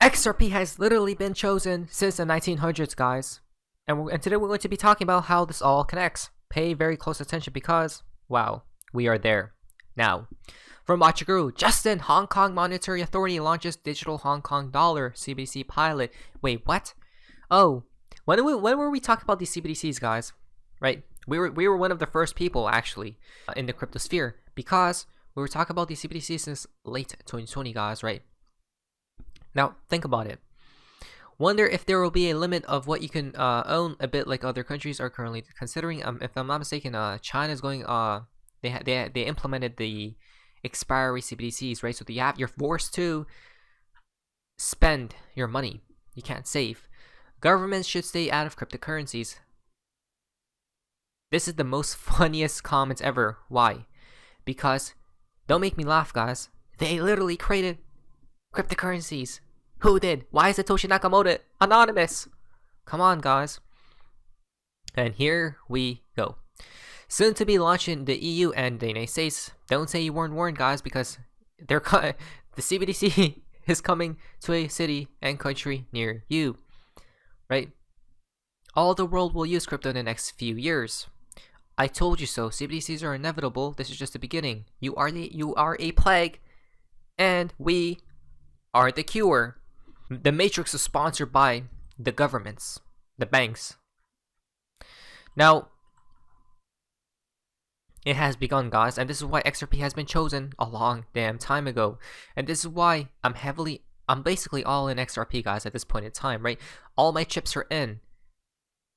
XRP has literally been chosen since the 1900s, guys. And today we're going to be talking about how this all connects. Pay very close attention because, wow, we are there. Now, from Watchaguru, Justin, Hong Kong Monetary Authority launches digital Hong Kong dollar CBDC pilot. Wait, what? Oh, when were we talking about these CBDCs, guys? Right? We were one of the first people, actually, in the crypto sphere, because we were talking about these CBDCs since late 2020, guys, right? Now, think about it. Wonder if there will be a limit of what you can own, a bit like other countries are currently considering. If I'm not mistaken, China's going. They implemented the expiry CBDCs, right? So you're forced to spend your money. You can't save. Governments should stay out of cryptocurrencies. This is the most funniest comments ever. Why? Because, don't make me laugh, guys. They literally created cryptocurrencies. Who did? Why is Satoshi Nakamoto anonymous? Come on, guys. And here we go. Soon to be launched in the EU and the United States. Don't say you weren't warned, guys, because the CBDC is coming to a city and country near you. Right? All the world will use crypto in the next few years. I told you so. CBDCs are inevitable. This is just the beginning. You are a plague, and we are the cure. The Matrix is sponsored by the governments, the banks. Now, it has begun, guys, and this is why XRP has been chosen a long damn time ago. And this is why I'm basically all in XRP, guys, at this point in time, right? All my chips are in.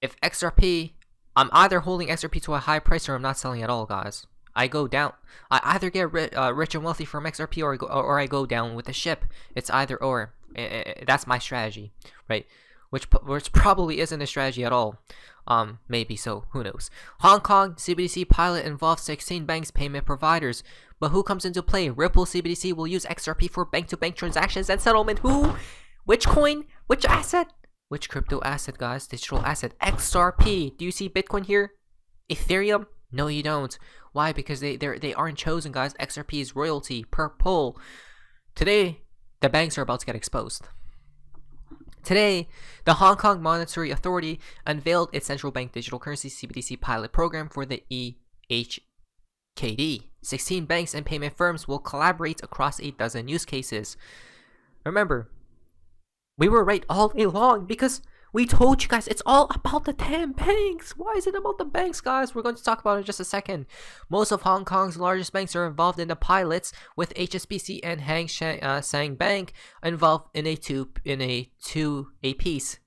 If XRP, I'm either holding XRP to a high price or I'm not selling at all, guys. I go down. I either get rich and wealthy from XRP or I go down with the ship. It's either or. That's my strategy, right? Which probably isn't a strategy at all. Maybe so. Who knows? Hong Kong CBDC pilot involves 16 banks payment providers. But who comes into play? Ripple CBDC will use XRP for bank-to-bank transactions and settlement. Who? Which coin? Which asset? Which crypto asset, guys? Digital asset. XRP. Do you see Bitcoin here? Ethereum? No, you don't. Why? Because they aren't chosen, guys. XRP is royalty per pull. Today, the banks are about to get exposed. Today, the Hong Kong Monetary Authority unveiled its central bank digital currency CBDC pilot program for the EHKD. 16 banks and payment firms will collaborate across a dozen use cases. Remember, we were right all day long because we told you guys it's all about the 10 banks. Why is it about the banks, guys? We're going to talk about it in just a second. Most of Hong Kong's largest banks are involved in the pilots, with HSBC and Hang Seng Bank involved in a two-a piece.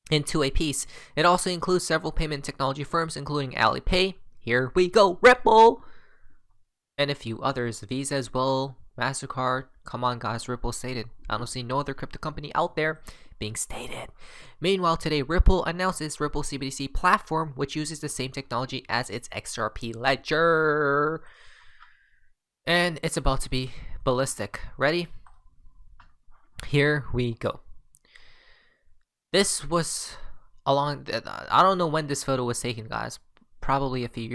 It also includes several payment technology firms, including Alipay. Here we go, Ripple, and a few others. Visa as well, MasterCard. Come on, guys, Ripple stated. I don't see no other crypto company out there being stated. Meanwhile, today Ripple announced its Ripple CBDC platform, which uses the same technology as its XRP ledger, and it's about to be ballistic. Ready? Here we go. This was I don't know when this photo was taken, guys. Probably a few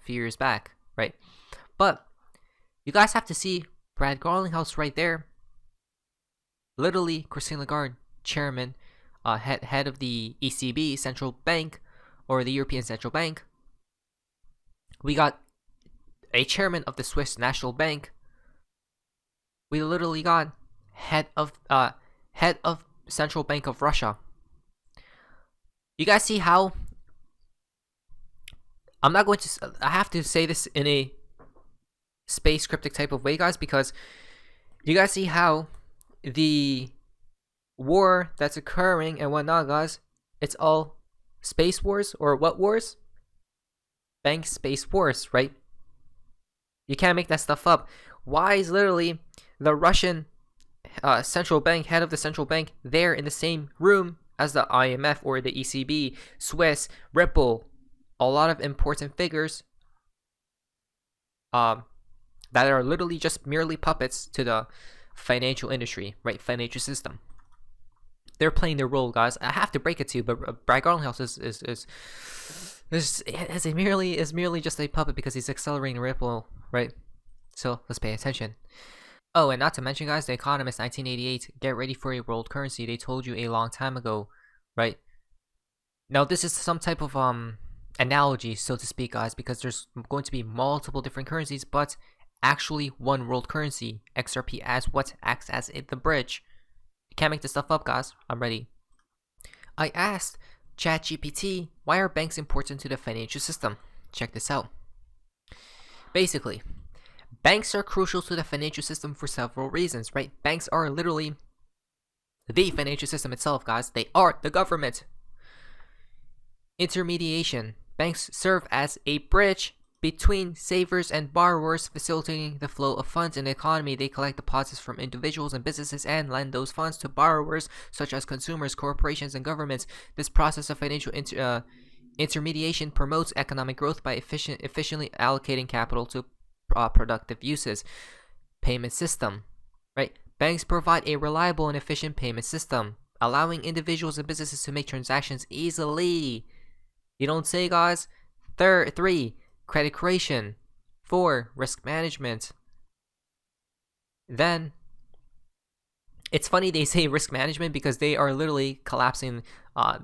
years back, right? But you guys have to see Brad Garlinghouse right there. Literally, Christine Lagarde, chairman, head of the ECB, central bank, or the European Central Bank. We got a chairman of the Swiss National Bank. We literally got head of Central Bank of Russia. You guys see how? I have to say this in a space cryptic type of way, guys, because you guys see how the war that's occurring and whatnot, guys, it's all space wars, or what wars? Bank space wars, right? You can't make that stuff up. Why is literally the Russian central bank, head of the central bank, there in the same room as the IMF or the ECB, Swiss, Ripple, a lot of important figures that are literally just merely puppets to the financial industry, right? Financial system. They're playing their role, guys. I have to break it to you, but Brad Garlinghouse is merely just a puppet because he's accelerating Ripple, right? So let's pay attention. Oh, and not to mention, guys, The Economist 1988, get ready for a world currency. They told you a long time ago, right? Now, this is some type of analogy, so to speak, guys, because there's going to be multiple different currencies, but actually one world currency. XRP as what acts as the bridge. You can't make this stuff up, guys. I'm ready. I asked ChatGPT, why are banks important to the financial system? Check this out. Basically, banks are crucial to the financial system for several reasons, right? Banks are literally the financial system itself, guys. They are the government. Intermediation. Banks serve as a bridge between savers and borrowers, facilitating the flow of funds in the economy. They collect deposits from individuals and businesses and lend those funds to borrowers, such as consumers, corporations, and governments. This process of financial intermediation promotes economic growth by efficiently allocating capital to productive uses. Payment system, right? Banks provide a reliable and efficient payment system, allowing individuals and businesses to make transactions easily. You don't say, guys. 3, credit creation. 4, risk management. Then, it's funny they say risk management because they are literally collapsing.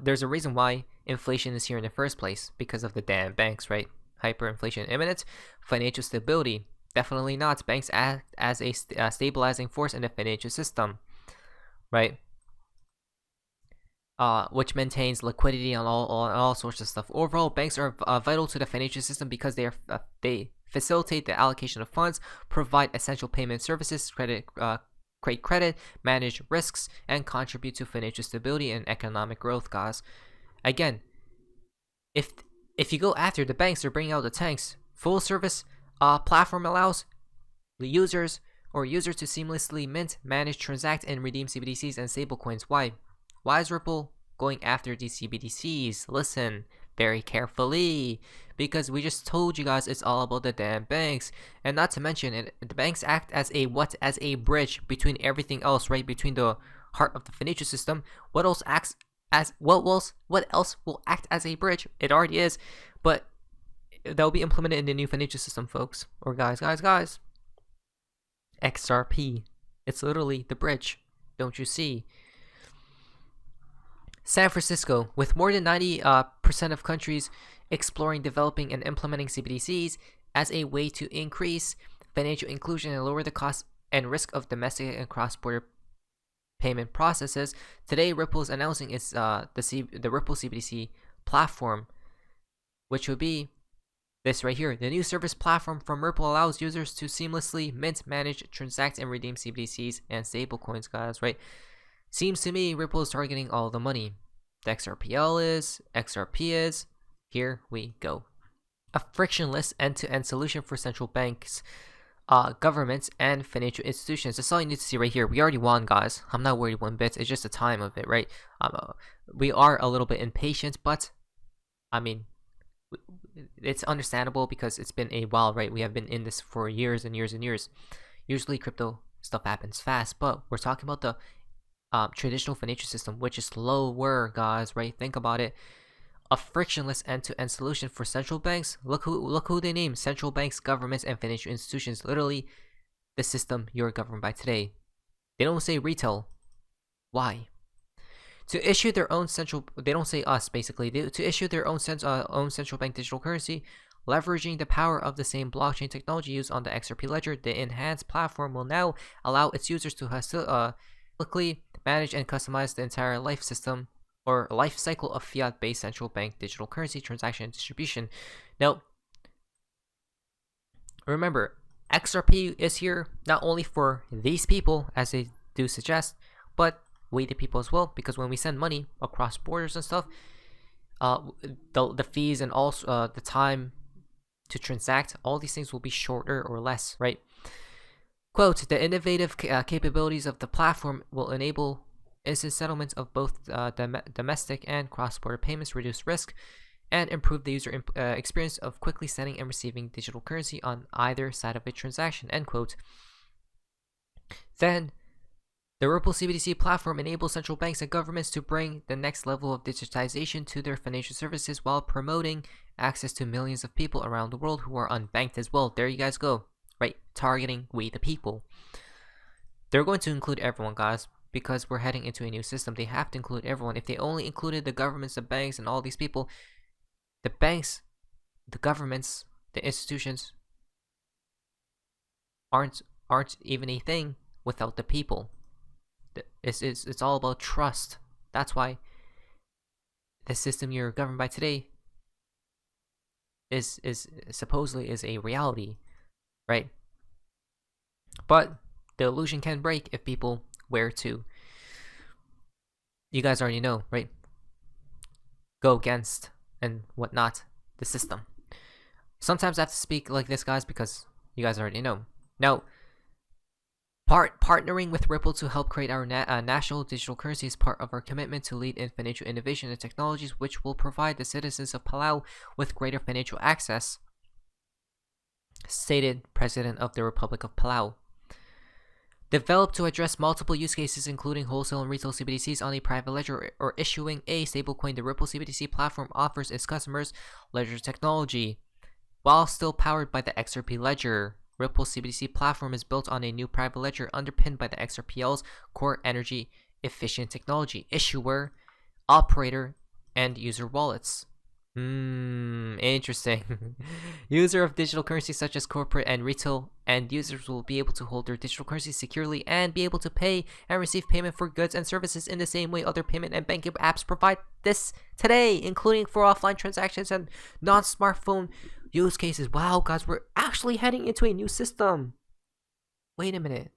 There's a reason why inflation is here in the first place, because of the damn banks, right? Hyperinflation imminent. Financial stability. Definitely not. Banks act as a stabilizing force in the financial system, right? Which maintains liquidity on all sorts of stuff. Overall, banks are vital to the financial system because they facilitate the allocation of funds, provide essential payment services, create credit, manage risks, and contribute to financial stability and economic growth, guys. Again, if you go after the banks, they're bringing out the tanks. Full service platform allows the users to seamlessly mint, manage, transact, and redeem CBDCs and stablecoins. Why is Ripple going after these CBDCs? Listen very carefully, because we just told you guys it's all about the damn banks. And not to mention, the banks act as a bridge between everything else, right? Between the heart of the financial system. What else will act as a bridge? It already is, but that will be implemented in the new financial system, folks. Or guys. XRP. It's literally the bridge. Don't you see? San Francisco, with more than 90% of countries exploring, developing, and implementing CBDCs as a way to increase financial inclusion and lower the cost and risk of domestic and cross-border payment processes. Today, Ripple is announcing its the Ripple CBDC platform, which would be this right here. The new service platform from Ripple allows users to seamlessly mint, manage, transact, and redeem CBDCs and stablecoins, guys, right? Seems to me Ripple is targeting all the money. The XRP is. Here we go. A frictionless end-to-end solution for central banks, governments, and financial institutions. That's all you need to see right here. We already won, guys. I'm not worried one bit. It's just the time of it, right? We are a little bit impatient, but I mean, it's understandable because it's been a while, right? We have been in this for years and years and years. Usually crypto stuff happens fast, but we're talking about the traditional financial system, which is slower, guys, right? Think about it. A frictionless end-to-end solution for central banks. Look who they name: central banks, governments, and financial institutions. Literally, the system you're governed by today. They don't say retail. Why? To issue their own they don't say us, basically. To issue their own central bank digital currency, leveraging the power of the same blockchain technology used on the XRP ledger, the enhanced platform will now allow its users to quickly manage and customize the entire life cycle of fiat-based central bank digital currency transaction and distribution. Now, remember, XRP is here not only for these people, as they do suggest, but we the people as well, because when we send money across borders and stuff, the fees and also the time to transact, all these things will be shorter or less, right? Quote, the innovative capabilities of the platform will enable instant settlements of both domestic and cross-border payments, reduce risk, and improve the user experience of quickly sending and receiving digital currency on either side of a transaction, end quote. Then, the Ripple CBDC platform enables central banks and governments to bring the next level of digitization to their financial services while promoting access to millions of people around the world who are unbanked as well. There you guys go. Right, targeting we the people. They're going to include everyone, guys, because we're heading into a new system. They have to include everyone. If they only included the governments, the banks, and all these people, the banks, the governments, the institutions aren't even a thing without the people. It's all about trust. That's why the system you're governed by today is supposedly is a reality, right? But the illusion can break if people wear to, you guys already know, right? Go against and whatnot the system. Sometimes I have to speak like this, guys, because you guys already know. Now, partnering with Ripple to help create our national digital currency is part of our commitment to lead in financial innovation and technologies which will provide the citizens of Palau with greater financial access, stated President of the Republic of Palau. Developed to address multiple use cases including wholesale and retail CBDCs on a private ledger or issuing a stablecoin, the Ripple CBDC platform offers its customers ledger technology. While still powered by the XRP ledger, Ripple CBDC platform is built on a new private ledger underpinned by the XRPL's core energy efficient technology, issuer, operator, and user wallets. Interesting. User of digital currency such as corporate and retail and users will be able to hold their digital currency securely and be able to pay and receive payment for goods and services in the same way other payment and banking apps provide this today, including for offline transactions and non-smartphone use cases. Wow, guys, we're actually heading into a new system. Wait a minute.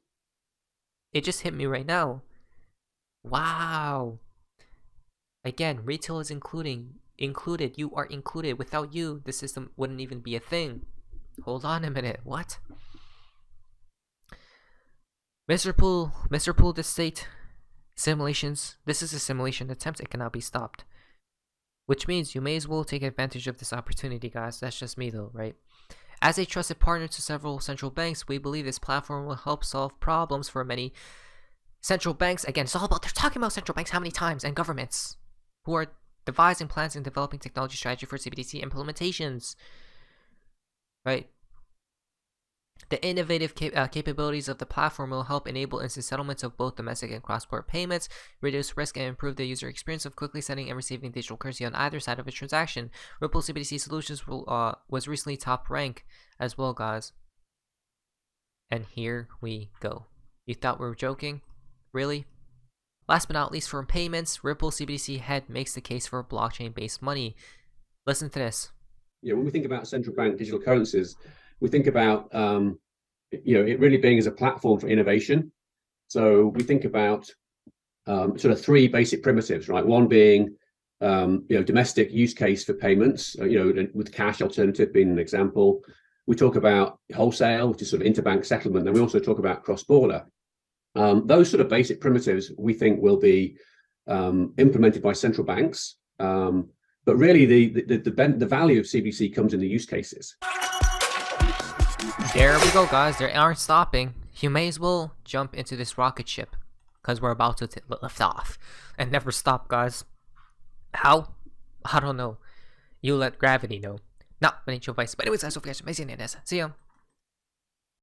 It just hit me right now. Wow. Again, retail is included. You are included. Without you, the system wouldn't even be a thing. Hold on a minute. What? Mr. Poole, the state simulations. This is a simulation attempt. It cannot be stopped. Which means you may as well take advantage of this opportunity, guys. That's just me though, right? As a trusted partner to several central banks, we believe this platform will help solve problems for many central banks. Again, it's all about, they're talking about central banks how many times, and governments who are devising plans and developing technology strategy for CBDC implementations, right? The innovative capabilities of the platform will help enable instant settlements of both domestic and cross-border payments, reduce risk, and improve the user experience of quickly sending and receiving digital currency on either side of a transaction. Ripple CBDC Solutions was recently top rank as well, guys. And here we go. You thought we were joking? Really? Last but not least, for payments, Ripple CBDC head makes the case for blockchain-based money. Listen to this. When we think about central bank digital currencies, we think about it really being as a platform for innovation. So we think about sort of three basic primitives, right? One being domestic use case for payments, with cash alternative being an example. We talk about wholesale, which is sort of interbank settlement, and we also talk about cross-border. Those sort of basic primitives we think will be implemented by central banks, but really the value of CBDC comes in the use cases. There we go, guys. They aren't stopping. You may as well jump into this rocket ship because we're about to lift off and never stop, guys. How? I don't know. You let gravity know. Not financial advice. But anyways, guys, hope you guys are amazing. See ya.